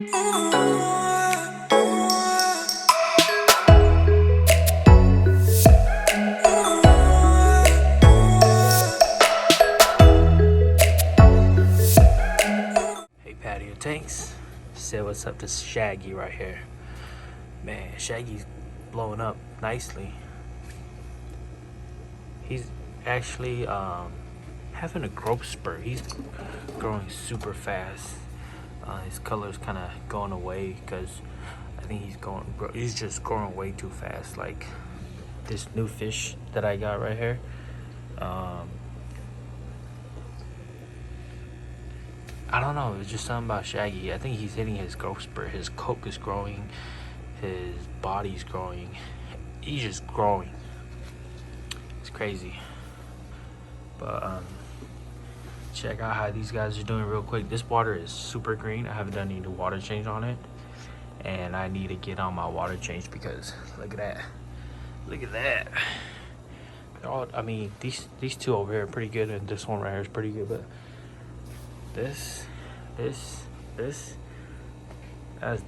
Hey Patio Tanks, say what's up to Shaggy right here. Man, Shaggy's blowing up nicely. He's actually having a growth spurt. He's growing super fast. His color's kind of going away because I think he's just growing way too fast. Like this new fish that I got right here. I don't know, it's just something about Shaggy. I think he's hitting his growth spurt. His coke is growing, his body's growing. He's just growing. It's crazy. But check out how these guys are doing real quick. This water is super green. I haven't done any water change on it, and I need to get on my water change because look at that. Look at that. I mean, these two over here are pretty good, and this one right here is pretty good, but this, that's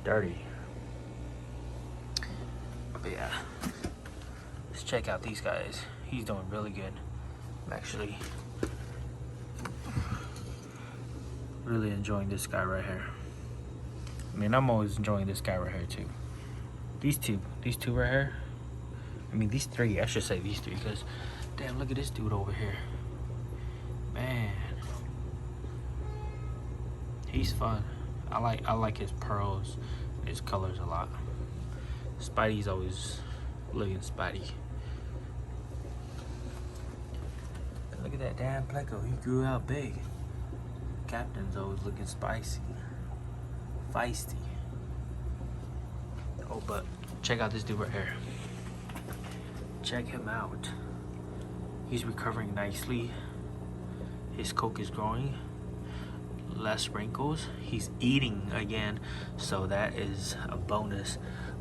dirty. But yeah, let's check out these guys. He's doing really good. I'm actually really enjoying this guy right here. I mean, I'm always enjoying this guy right here too. These two right here. I mean, these three, I should say these three, because damn, look at this dude over here. Man, he's fun. I like his pearls, his colors a lot. Spidey's always looking Spidey. And look at that damn Pleco, he grew out big. Captain's always looking spicy, feisty. Oh, but check out this dude right here. Check him out. He's recovering nicely. His coke is growing. Less wrinkles. He's eating again, so that is a bonus.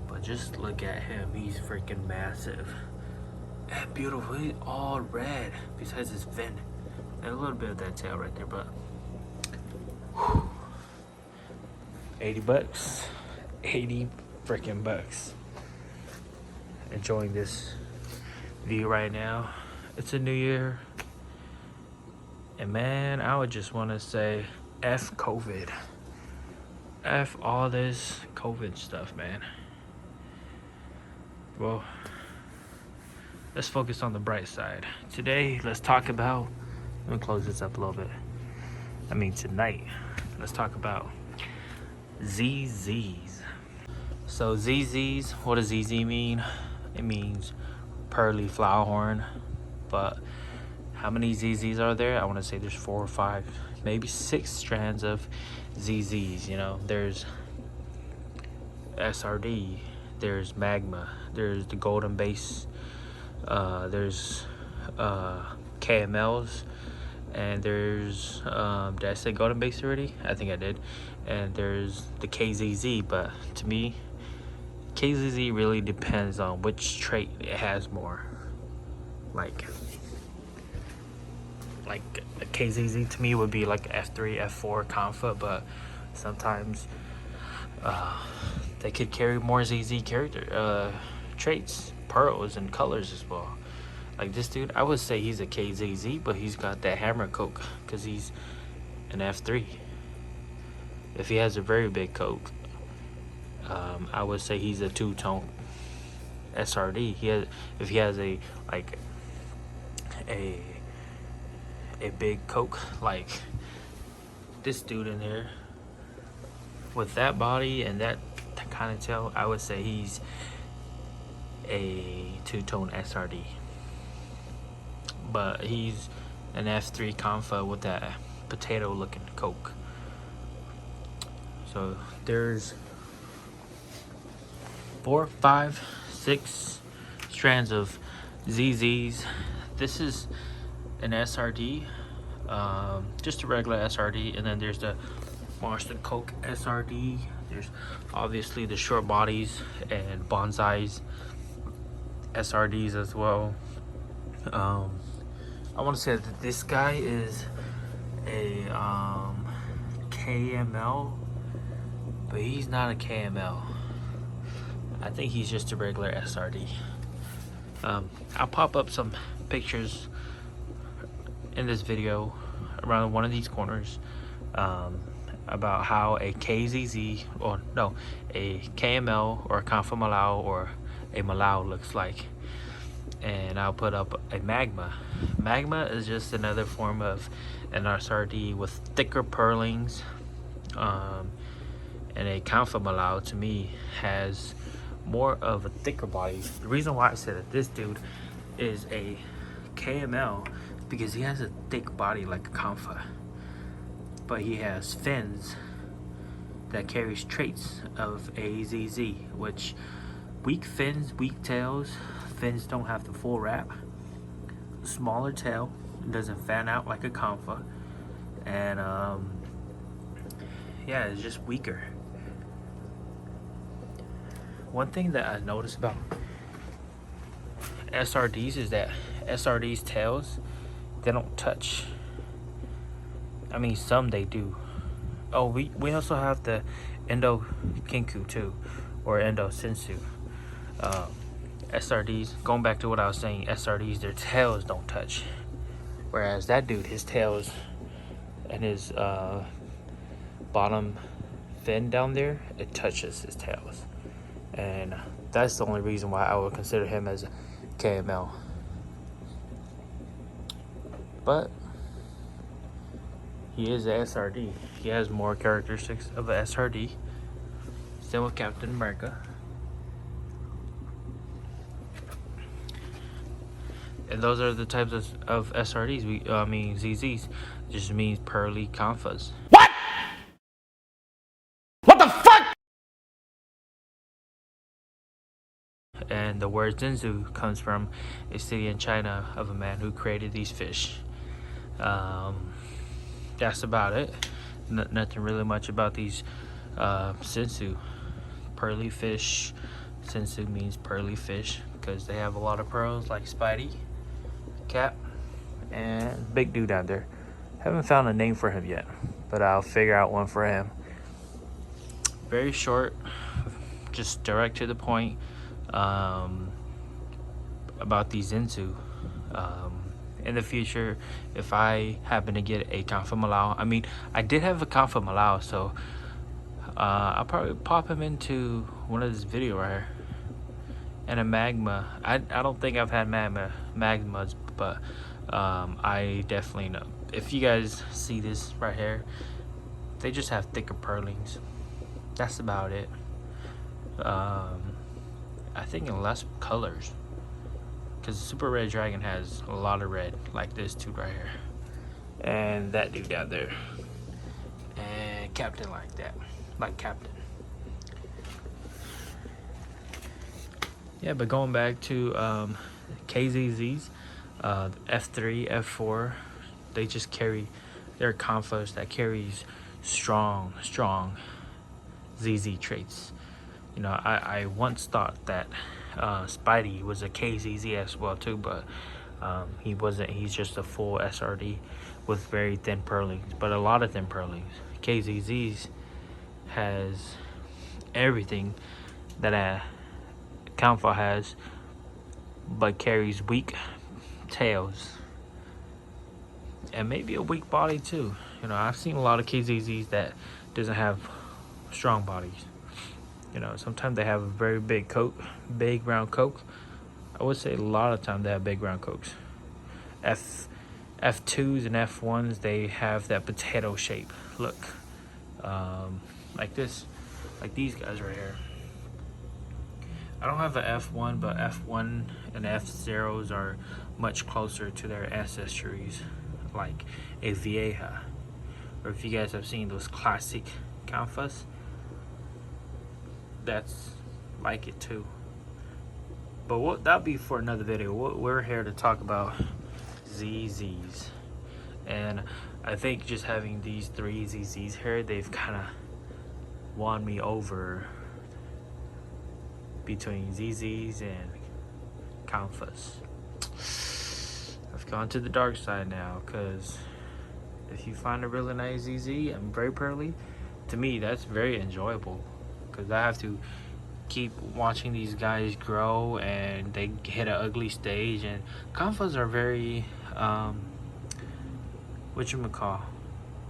But just look at him. He's freaking massive and beautiful. He's all red besides his fin and a little bit of that tail right there, but whew, 80 bucks. 80 freaking bucks. Enjoying this view right now. It's a new year, and man, I would just want to say F COVID. F all this COVID stuff, man. Well, let's focus on the bright side. Today, let's talk about, let me close this up a little bit. I mean, tonight, let's talk about ZZs. So ZZs, what does ZZ mean? It means pearly flowerhorn. But how many ZZs are there? I want to say there's 4 or 5, maybe 6 strands of ZZs. You know, there's SRD, there's magma, there's the golden base, there's KMLs, and there's did I say golden base already? I think I did. And there's the KZZ, but to me, KZZ really depends on which trait it has more. Like a KZZ to me would be like F3, F4 Confa, but sometimes they could carry more ZZ character traits, pearls, and colors as well. Like this dude, I would say he's a KZZ, but he's got that hammer coke because he's an F3. If he has a very big coke, I would say he's a 2-tone SRD. If he has a big coke like this dude in there with that body and that kind of tail, I would say he's a 2-tone SRD. But he's an F3 Confa with that potato looking coke. So there's 4, 5, 6 strands of ZZs. This is an SRD, just a regular SRD, and then there's the Monster Coke SRD. There's obviously the short bodies and bonsais SRDs as well. I want to say that this guy is a KML but he's not a KML. I think he's just a regular SRD. I'll pop up some pictures in this video around one of these corners about how a KZZ, or no, a KML or a Confa Malau or a Malau looks like. And I'll put up a Magma. Magma is just another form of an SRD with thicker purlings. And a Confa Malau, to me, has more of a thicker body. The reason why I said that this dude is a KML is because he has a thick body like a Confa, but he has fins that carries traits of a ZZ, which weak fins, weak tails. Fins don't have the full wrap. Smaller tail, doesn't fan out like a Confa, and yeah, it's just weaker. One thing that I noticed about SRDs is that SRDs tails, they don't touch. I mean, some they do. Oh, we also have the Endo Kinku too, or Endo Sensu. SRDs, going back to what I was saying, SRDs, their tails don't touch. Whereas that dude, his tails and his bottom fin down there, it touches his tails. And that's the only reason why I would consider him as a KML. But he is a SRD. He has more characteristics of a SRD. Same with Captain America. And those are the types of SRDs. I mean ZZs. It just means pearly Confas. What? What the fuck? And the word ZhenZhou comes from a city in China of a man who created these fish. That's about it. Nothing really much about these Sensu. Pearly fish. Sensu means pearly fish because they have a lot of pearls, like Spidey, Cap, and big dude down there. Haven't found a name for him yet, but I'll figure out one for him. Very short, just direct to the point. About these ZhenZhou. In the future, if I happen to get a Confa Malau, I mean, I did have a Confa Malau, so I'll probably pop him into one of this video right here. And a Magma. I don't think I've had Magmas, but I definitely know. If you guys see this right here, they just have thicker purlings. That's about it. I think in less colors, because Super Red Dragon has a lot of red, like this dude right here, and that dude down there, and Captain like that, like Captain. Yeah, but going back to KZZs, F3, F4, they just carry, they're Confas that carries strong ZZ traits. You know, I once thought that Spidey was a KZZ as well too, but he wasn't. He's just a full SRD with very thin purlings, but a lot of thin purlings. KZZs has everything that a Confa has, but carries weak tails and maybe a weak body too. You know, I've seen a lot of KZZs that doesn't have strong bodies. You know, sometimes they have a very big coat, big round coat. I would say a lot of times they have big round coats. F2s and F1s, they have that potato shape look, like this, like these guys right here. I don't have an F1, but F1 and F0s are much closer to their ancestries, like a Vieja. Or if you guys have seen those classic Confas, that's like it too. But that'll be for another video. We're here to talk about ZZs, and I think just having these three ZZs here, they've kind of won me over between ZZs and Confas. I've gone to the dark side now, because if you find a really nice ZZ and very pearly, to me, that's very enjoyable, because I have to keep watching these guys grow and they hit an ugly stage. And Kanfas are very whatchamacall,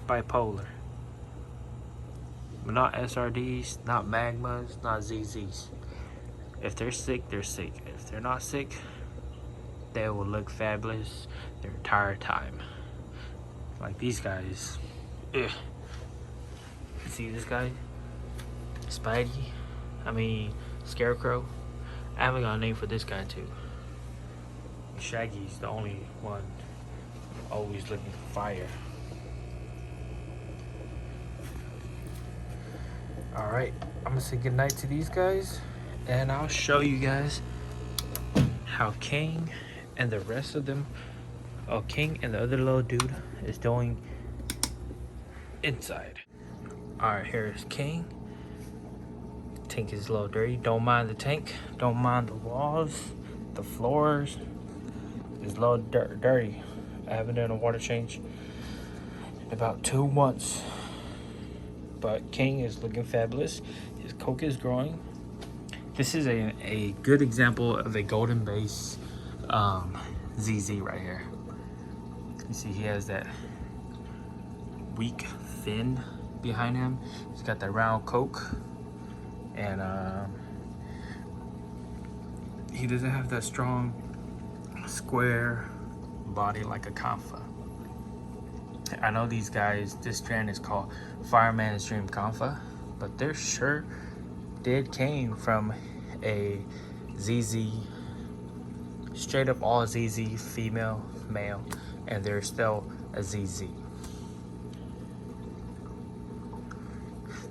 bipolar. But not SRDs, not magmas, not ZZs. If they're sick, they're sick. If they're not sick, they will look fabulous their entire time. Like these guys. Ugh. See this guy? Scarecrow. I haven't got a name for this guy too. Shaggy's the only one always looking for fire. Alright, I'm gonna say goodnight to these guys, and I'll show you guys how King and the rest of them, King and the other little dude is doing inside. Alright, here's King. Tank is a little dirty. Don't mind the tank. Don't mind the walls, the floors. It's a little dirty. I haven't done a water change in about 2 months. But King is looking fabulous. His coke is growing. This is a good example of a golden base ZZ right here. You see he has that weak fin behind him. He's got that round coke. And he doesn't have that strong square body like a Kanfa. I know these guys, this strand is called Fireman's Dream Kanfa, but they're sure came from a ZZ, straight up all ZZ, female, male, and they're still a ZZ.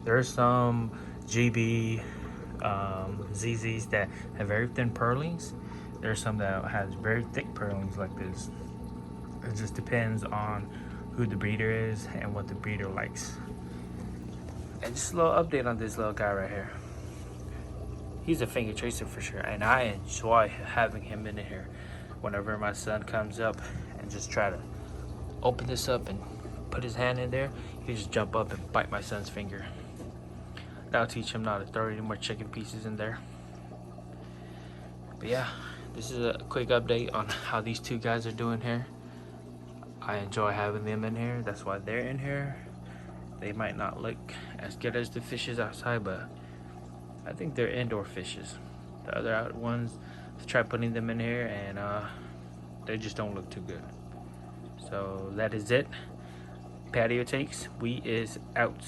There's some GB ZZs that have very thin purlings. There's some that has very thick purlings like this. It just depends on who the breeder is and what the breeder likes. And just a little update on this little guy right here. He's a finger tracer for sure, and I enjoy having him in here. Whenever my son comes up and just try to open this up and put his hand in there, he just jump up and bite my son's finger. That'll teach him not to throw any more chicken pieces in there. But yeah, this is a quick update on how these two guys are doing here. I enjoy having them in here. That's why they're in here. They might not look as good as the fishes outside, but I think they're indoor fishes. The other ones, I've tried putting them in here and they just don't look too good. So that is it. Patio Takes, we is out.